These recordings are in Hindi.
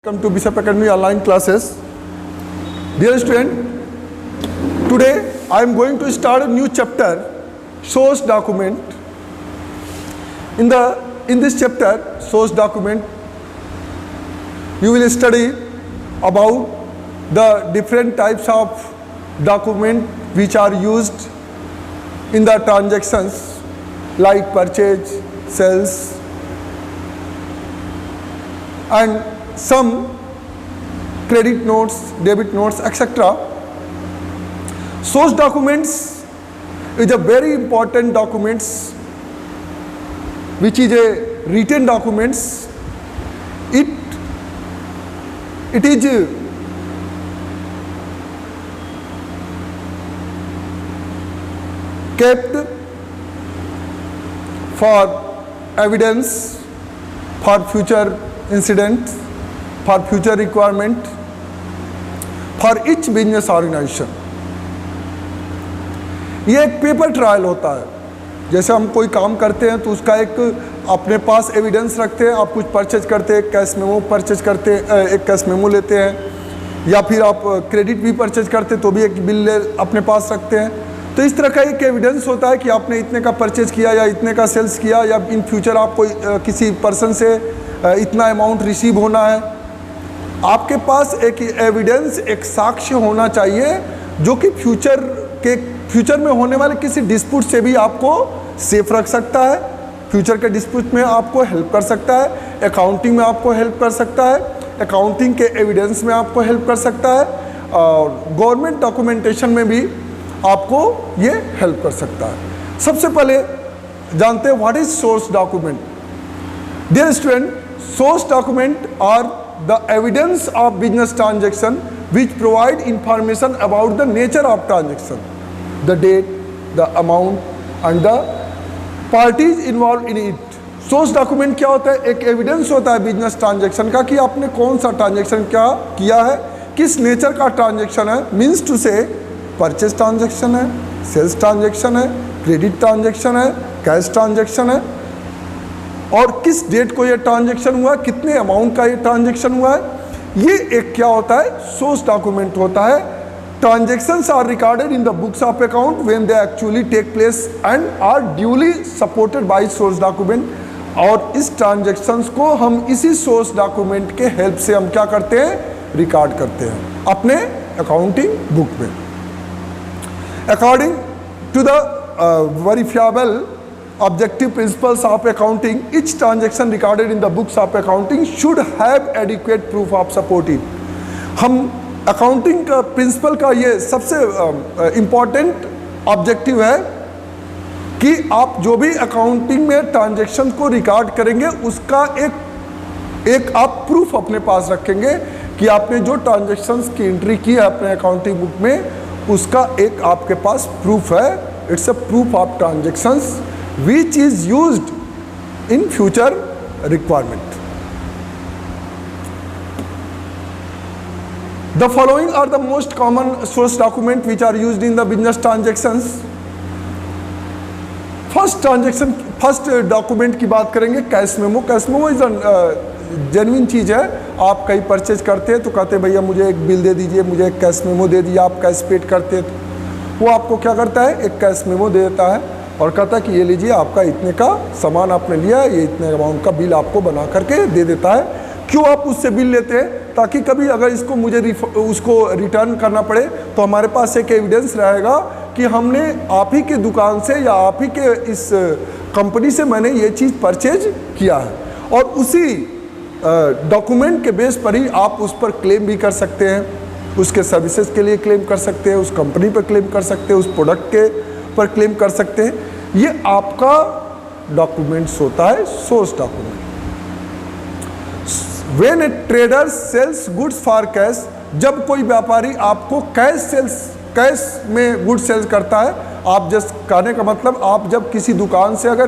Welcome to Bishop Academy online classes. Dear student, today I am going to start a new chapter, source document. In this chapter, source document, you will study about the different types of document which are used in the transactions like purchase, sales, and some credit notes, debit notes, etc. Source documents is a very important documents which is a written documents. It is kept for evidence, for future incidents, for future requirement, for each business organization. ये एक पेपर ट्रायल होता है. जैसे हम कोई काम करते हैं तो उसका एक अपने पास एविडेंस रखते हैं. आप कुछ परचेज करते हैं, कैश मेमो परचेज करते हैं, एक कैश मेमो लेते हैं, या फिर आप क्रेडिट भी परचेज करते हैं तो भी एक बिल अपने पास रखते हैं. तो इस तरह का एक एविडेंस होता है कि आपने इतने का परचेज किया या इतने का सेल्स किया, या इन फ्यूचर आप कोई किसी पर्सन से इतना अमाउंट रिसीव होना है. आपके पास एक एविडेंस, एक साक्ष्य होना चाहिए जो कि फ्यूचर में होने वाले किसी डिस्प्यूट से भी आपको सेफ रख सकता है, फ्यूचर के डिस्प्यूट में आपको हेल्प कर सकता है, अकाउंटिंग में आपको हेल्प कर सकता है, अकाउंटिंग के एविडेंस में आपको हेल्प कर सकता है, और गवर्नमेंट डॉक्यूमेंटेशन में भी आपको ये हेल्प कर सकता है. सबसे पहले जानते हैं what is source document. Dear student, source document are the evidence of business transaction which provide information about the nature of transaction, the date, the amount and the parties involved in it. source document क्या होता है? एक evidence होता है business transaction का कि आपने कौन सा transaction क्या किया है, किस nature का transaction है. means to say purchase transaction है, sales transaction है, credit transaction है, cash transaction है, और किस डेट को ये ट्रांजैक्शन हुआ, कितने अमाउंट का ये ट्रांजैक्शन हुआ है. ये एक क्या होता है? सोर्स डॉक्यूमेंट होता है. Transactions are recorded in the books of account when they actually take place and are duly supported by source document. और इस ट्रांजैक्शंस को हम इसी सोर्स डॉक्यूमेंट के हेल्प से हम क्या करते हैं? रिकॉर्ड करते हैं अपने अकाउंटिंग बुक में. According to the verifiable objective principles of accounting, each transaction recorded in the books of accounting should have adequate proof of supporting. हम अकाउंटिंग का प्रिंसिपल का ये सबसे इम्पॉर्टेंट ऑब्जेक्टिव है कि आप जो भी अकाउंटिंग में ट्रांजैक्शन को रिकॉर्ड करेंगे उसका एक आप प्रूफ अपने पास रखेंगे कि आपने जो ट्रांजैक्शंस की एंट्री की है अपने अकाउंटिंग बुक में, उसका एक आपके पास प्रूफ है. It's a proof of transactions which is used in future requirement. The following are the most common source document which are used in the business transactions. First document की बात करेंगे cash memo. Cash memo is genuine चीज़ है. आप कहीं परचेज करते हैं तो कहते हैं भैया मुझे एक बिल दे दीजिए, मुझे एक कैश मेमो दे दीजिए. आप कैश पेड करते हैं तो वो आपको क्या करता है? एक कैश मेमो दे देता है और कहता है कि ये लीजिए, आपका इतने का सामान आपने लिया है, ये इतने अमाउंट का बिल आपको बना करके दे देता है. क्यों आप उससे बिल लेते हैं? ताकि कभी अगर इसको मुझे उसको रिटर्न करना पड़े तो हमारे पास एक एविडेंस रहेगा कि हमने आप ही के दुकान से या आप ही के इस कंपनी से मैंने ये चीज़ परचेज किया है. और उसी डॉक्यूमेंट के बेस पर ही आप उस पर क्लेम भी कर सकते हैं, उसके सर्विसेज के लिए क्लेम कर सकते हैं, उस कंपनी पर क्लेम कर सकते हैं, उस प्रोडक्ट के पर क्लेम कर सकते हैं. ये आपका डॉक्यूमेंट्स होता है source document. When a trader sells goods for cash, जब कोई व्यापारी आपको कैश में गुड्स सेल्स करता है. आप जस्ट कहने का मतलब, आप जब किसी दुकान से अगर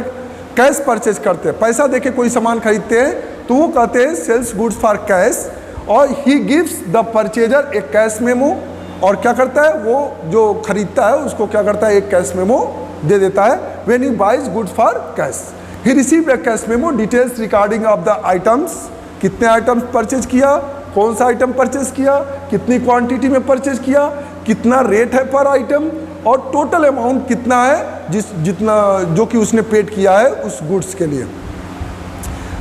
कैश परचेज करते हैं, पैसा देके कोई सामान खरीदते हैं तो वो कहते हैं सेल्स गुड्स फॉर कैश, और he gives the purchaser A cash memo. और क्या करता है? वो जो खरीदता है उसको क्या करता है? एक कैश मेमो दे देता है. When he buys goods for cash, he receive a cash memo details regarding of the items, कितने आइटम्स परचेज किया, कौन सा आइटम परचेज किया, कितनी क्वांटिटी में परचेज किया, कितना रेट है पर आइटम और टोटल अमाउंट कितना है जितना जो कि उसने पेड किया है उस गुड्स के लिए।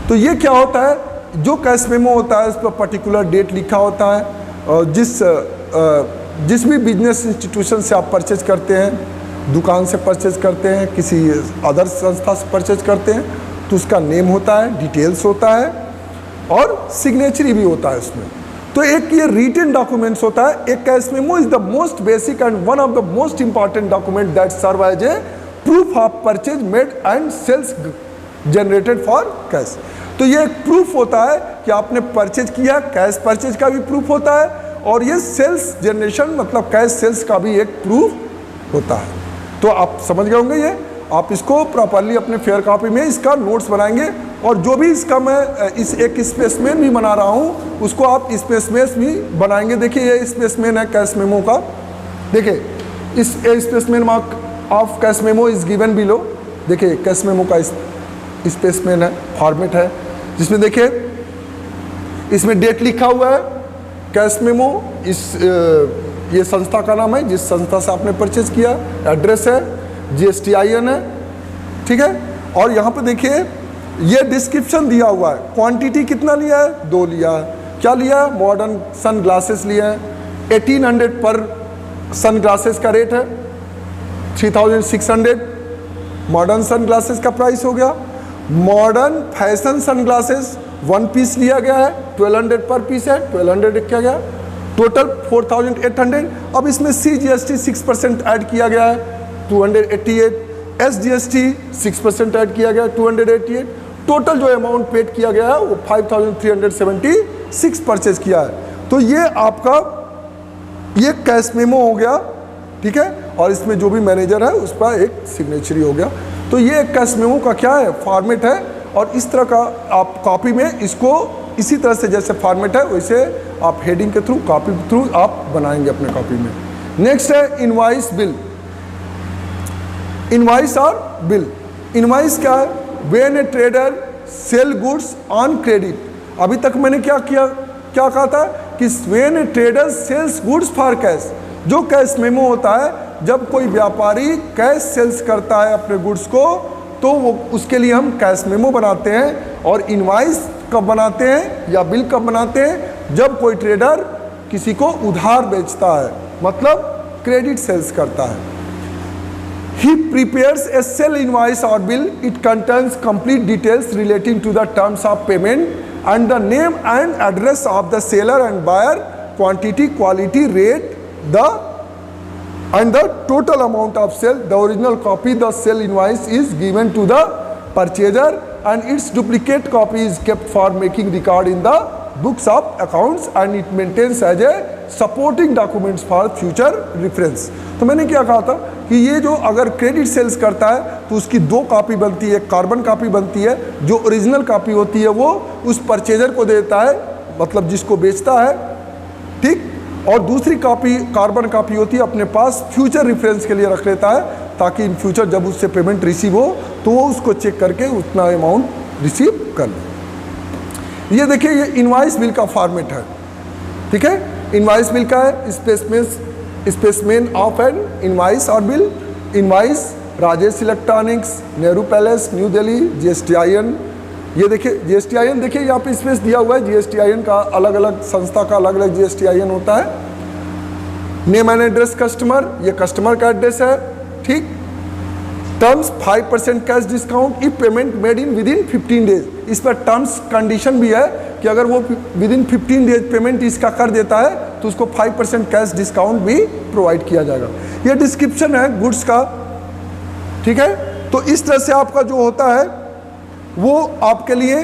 तो ये क्या होता है, जो कैश मेमो होता है उस पर पर्टिकुलर डेट लिखा होता है और जिस भी बिजनेस इंस्टीट्यूशन से आप परचेज करते हैं, दुकान से परचेज करते हैं, किसी अदर संस्था से परचेज करते हैं, तो उसका नेम होता है, डिटेल्स होता है और सिग्नेचरी भी होता है उसमें। तो एक ये रिटन डॉक्यूमेंट्स होता है। एक cash memo is the most basic and one of the most important document that serve as a proof of purchase made and sales generated for cash. तो ये एक प्रूफ होता है कि आपने परचेज किया, कैश परचेज का भी प्रूफ होता है और ये सेल्स जनरेशन मतलब कैश सेल्स का भी एक प्रूफ होता है। तो आप समझ गए होंगे ये, आप इसको प्रॉपरली अपने फेयर कॉपी में इसका नोट्स बनाएंगे और जो भी इसका मैं इस एक स्पेसमेन भी बना रहा हूँ उसको आप स्पेसमेन भी बनाएंगे। देखिए ये स्पेसमेन है कैश मेमो का, देखिए इस specimen mark of cash memo is given below. देखिए कैश मेमो का स्पेसमेन है, फॉर्मेट है, जिसमें देखिए इसमें डेट लिखा हुआ है, कैश मेमो ये संस्था का नाम है जिस संस्था से आपने परचेज किया, एड्रेस है, GSTIN है, ठीक है। और यहाँ पे देखिए ये डिस्क्रिप्शन दिया हुआ है, क्वांटिटी कितना लिया है, 2 लिया है, क्या लिया है, मॉडर्न सन ग्लासेस लिए हैं, 1800 पर सन ग्लासेस का रेट है, 3600 मॉडर्न सन ग्लासेस का प्राइस हो गया। Modern fashion sun glasses 1 piece लिया गया है, 1200 पर पीस है, 1200 किया गया, टोटल 4800। अब इसमें CGST 6% ऐड किया गया है, 288, SGST 6% ऐड किया गया है, 288। टोटल जो अमाउंट पेड किया गया है वो 5376 परचेज किया है। तो ये आपका ये कैश मेमो हो गया, ठीक है। और इसमें जो भी मैनेजर है उस पर एक सिग्नेचरी हो गया। तो ये एक कैश मेमो का क्या है, फॉर्मेट है और इस तरह का आप कॉपी में इसको इसी तरह से जैसे फॉर्मेट है वैसे आप हेडिंग के थ्रू, कॉपी के थ्रू आप बनाएंगे अपने कॉपी में। नेक्स्ट है इनवॉइस बिल। इनवॉइस और बिल। इनवॉइस क्या है, when a trader sell goods on credit. अभी तक मैंने क्या कहा था कि when a trader sells goods for cash. जो कैश मेमो होता है जब कोई व्यापारी कैश सेल्स करता है अपने गुड्स को तो वो उसके लिए हम कैश मेमो बनाते हैं। और इनवॉइस कब बनाते हैं या बिल कब बनाते हैं, जब कोई ट्रेडर किसी को उधार बेचता है, मतलब क्रेडिट सेल्स करता है। He prepares a sell invoice or bill. It contains complete details relating to the terms of payment and the name and address of the seller and buyer, quantity, quality, rate, and the total amount of sale. The original copy, the sell invoice, is given to the purchaser and its duplicate copy is kept for making record in the books of accounts and it maintains as a supporting documents for future reference. तो मैंने क्या कहा था कि ये जो अगर क्रेडिट सेल्स करता है तो उसकी 2 कॉपी बनती है, कार्बन कॉपी बनती है, जो ओरिजिनल कॉपी होती है वो उस परचेजर को देता है, मतलब जिसको बेचता है, ठीक। और दूसरी कॉपी कार्बन कॉपी होती है अपने पास फ्यूचर रेफरेंस के लिए रख लेता है, ताकि इन फ्यूचर जब उससे पेमेंट रिसीव हो तो वो उसको चेक करके उतना अमाउंट रिसीव कर ले। ये देखिए ये इनवॉइस बिल का फॉर्मेट है, ठीक है। इनवॉइस बिल का है स्पेसमेन ऑफ एन इनवॉइस और bill. Invoice Rajesh electronics, Nehru palace, new Delhi, GSTIN। ये देखिए GSTIN, देखिए यहाँ पे स्पेस दिया हुआ है। GSTIN का अलग अलग संस्था का अलग अलग GSTIN होता है। नेम एंड एड्रेस कस्टमर, ये कस्टमर का एड्रेस है, ठीक। Terms 5% cash discount if payment made in within 15 days. इस पर टर्म्स कंडीशन भी है कि अगर वो विदिन 15 डेज पेमेंट इसका कर देता है तो उसको 5% कैश डिस्काउंट भी प्रोवाइड किया जाएगा। ये डिस्क्रिप्शन है गुड्स का, ठीक है। तो इस तरह से आपका जो होता है वो आपके लिए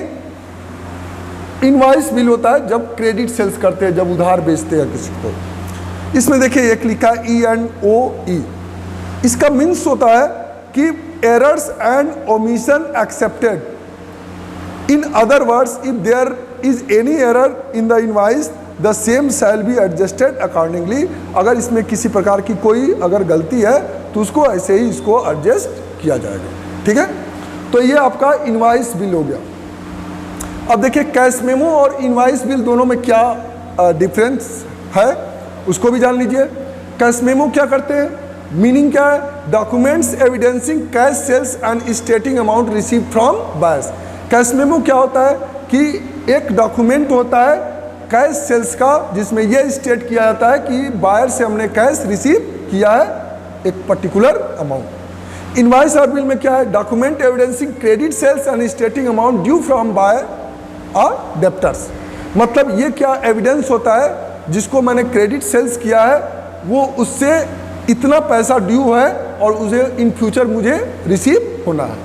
इनवॉइस बिल होता है जब क्रेडिट सेल्स करते हैं, जब उधार बेचते हैं किसी को। इसमें देखिए एक लिखा है E&OE। इसका मीन्स होता है कि errors and omission accepted. In other words, if there is any error in the invoice, the same shall be adjusted accordingly. अगर इसमें किसी प्रकार की कोई अगर गलती है तो उसको ऐसे ही इसको एडजस्ट किया जाएगा, ठीक है। तो ये आपका इनवॉइस बिल हो गया। अब देखिए कैश मेमो और इनवॉइस बिल दोनों में क्या डिफरेंस है उसको भी जान लीजिए। कैश मेमो क्या करते हैं, मीनिंग क्या है, documents evidencing cash sales and stating amount receive from buyers. Cash memo क्या होता है कि एक डॉक्यूमेंट होता है कैश सेल्स का जिसमें यह स्टेट किया जाता है कि बायर से हमने कैश रिसीव किया है एक पर्टिकुलर अमाउंट। इनवॉइस और बिल में क्या है, document evidencing credit sales and stating amount due from buyer और डेप्टर्स। मतलब ये क्या एविडेंस होता है जिसको मैंने क्रेडिट सेल्स किया है वो उससे इतना पैसा ड्यू है और उसे इन फ्यूचर मुझे रिसीव होना है।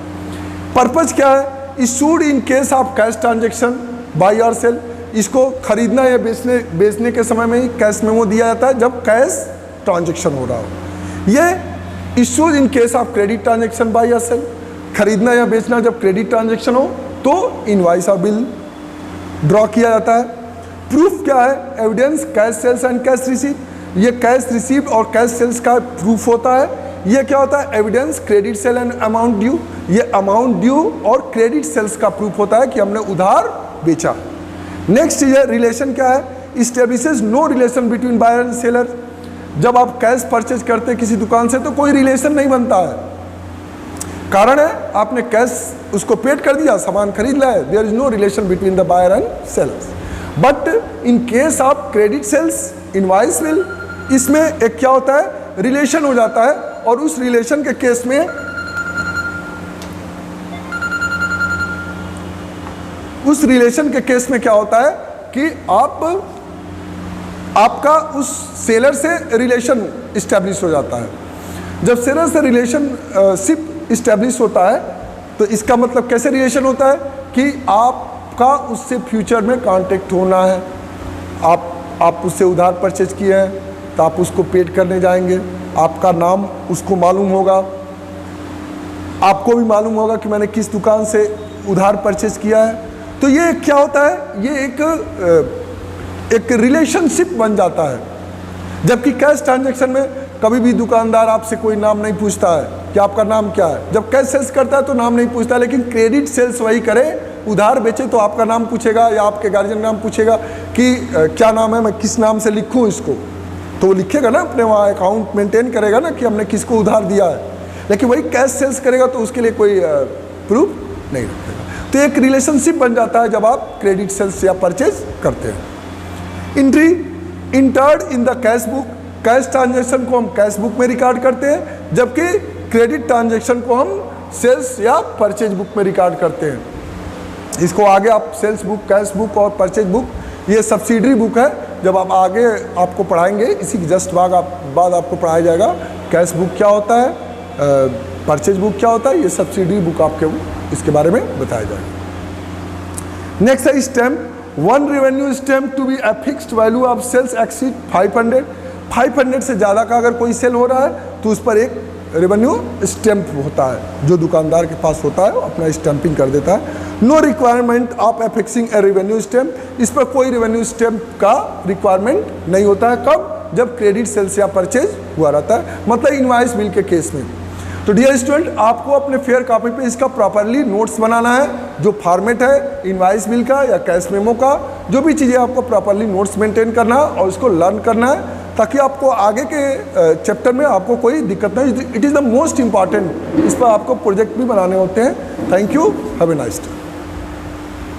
पर्पज क्या है, issued in case of cash transaction buy और सेल। इसको खरीदना या बेचने के समय में ही कैश मेमो दिया जाता है जब कैश ट्रांजेक्शन हो रहा हो। ये issued in case of credit transaction buy और सेल, खरीदना या बेचना जब क्रेडिट ट्रांजेक्शन हो तो इनवॉइस और बिल ड्रॉ किया जाता है। प्रूफ क्या है, evidence cash sales and cash receive. ये कैश रिसीव और कैश सेल्स का प्रूफ होता है। ये क्या होता है, evidence credit sale and amount due. ये अमाउंट ड्यू और क्रेडिट सेल्स का प्रूफ होता है कि हमने उधार बेचा। नेक्स्ट ये रिलेशन क्या है, establishes no relation between buyer and seller. जब आप कैश परचेज करते हैं किसी दुकान से तो कोई रिलेशन नहीं बनता है। कारण है आपने कैश उसको पेड कर दिया, सामान खरीद लाया, there is no relation between the buyer and sellers. But in case of credit sales invoice bill, इसमें एक क्या होता है, रिलेशन हो जाता है। और उस रिलेशन के केस में क्या होता है कि आपका उस सेलर से रिलेशन इस्टेब्लिश हो जाता है। जब सेलर से रिलेशनशिप इस्टेब्लिश होता है तो इसका मतलब कैसे रिलेशन होता है कि आपका उससे फ्यूचर में कांटेक्ट होना है। आप उससे उधार परचेज किए हैं तो आप उसको पेड करने जाएंगे, आपका नाम उसको मालूम होगा, आपको भी मालूम होगा कि मैंने किस दुकान से उधार परचेज किया है। तो ये क्या होता है, ये एक रिलेशनशिप बन जाता है। जबकि कैश ट्रांजैक्शन में कभी भी दुकानदार आपसे कोई नाम नहीं पूछता है कि आपका नाम क्या है। जब कैश सेल्स करता है तो नाम नहीं पूछता, लेकिन क्रेडिट सेल्स वही करे, उधार बेचे तो आपका नाम पूछेगा या आपके गार्जियन नाम पूछेगा कि क्या नाम है, मैं किस नाम से लिखूं इसको, तो वो लिखेगा ना, अपने वहाँ अकाउंट मेंटेन करेगा ना कि हमने किसको उधार दिया है। लेकिन वही कैश सेल्स करेगा तो उसके लिए कोई प्रूफ नहीं रखेगा। तो एक रिलेशनशिप बन जाता है जब आप क्रेडिट सेल्स या परचेज करते हैं। Entry entered in the cash book, cash transaction को हम कैश बुक में रिकॉर्ड करते हैं, जबकि क्रेडिट ट्रांजैक्शन को हम सेल्स या परचेज बुक में रिकॉर्ड करते हैं। इसको आगे आप सेल्स बुक, कैश बुक और परचेज बुक ये सब्सिडरी बुक है। जब आप आगे आपको पढ़ाएंगे, इसी की जस्ट बाद आपको पढ़ाया जाएगा कैश बुक क्या होता है, परचेज बुक क्या होता है, ये सब्सिडरी बुक आपके इसके बारे में बताया जाएगा। नेक्स्ट है stamp. One revenue stamp to be a fixed value of sales exceed 500 से ज़्यादा का अगर कोई सेल हो रहा है तो उस पर एक रेवेन्यू स्टैम्प होता है, जो दुकानदार के पास होता है वो अपना स्टैंपिंग कर देता है। No requirement of affixing a revenue stamp, इस पर कोई रेवेन्यू स्टैम्प का रिक्वायरमेंट नहीं होता है। कब? जब क्रेडिट सेल्स या परचेज हुआ रहता है, मतलब इनवॉइस बिल के केस में। तो डियर स्टूडेंट, आपको अपने फेयर कॉपी पे इसका प्रॉपरली नोट्स बनाना है। जो फॉर्मेट है इनवॉइस बिल का या कैश मेमो का, जो भी चीज़ें आपको प्रॉपरली नोट्स मेंटेन करना है और इसको लर्न करना है, ताकि आपको आगे के चैप्टर में आपको कोई दिक्कत नहीं। It is the most important. इस पर आपको प्रोजेक्ट भी बनाने होते हैं। Thank you, have a nice day.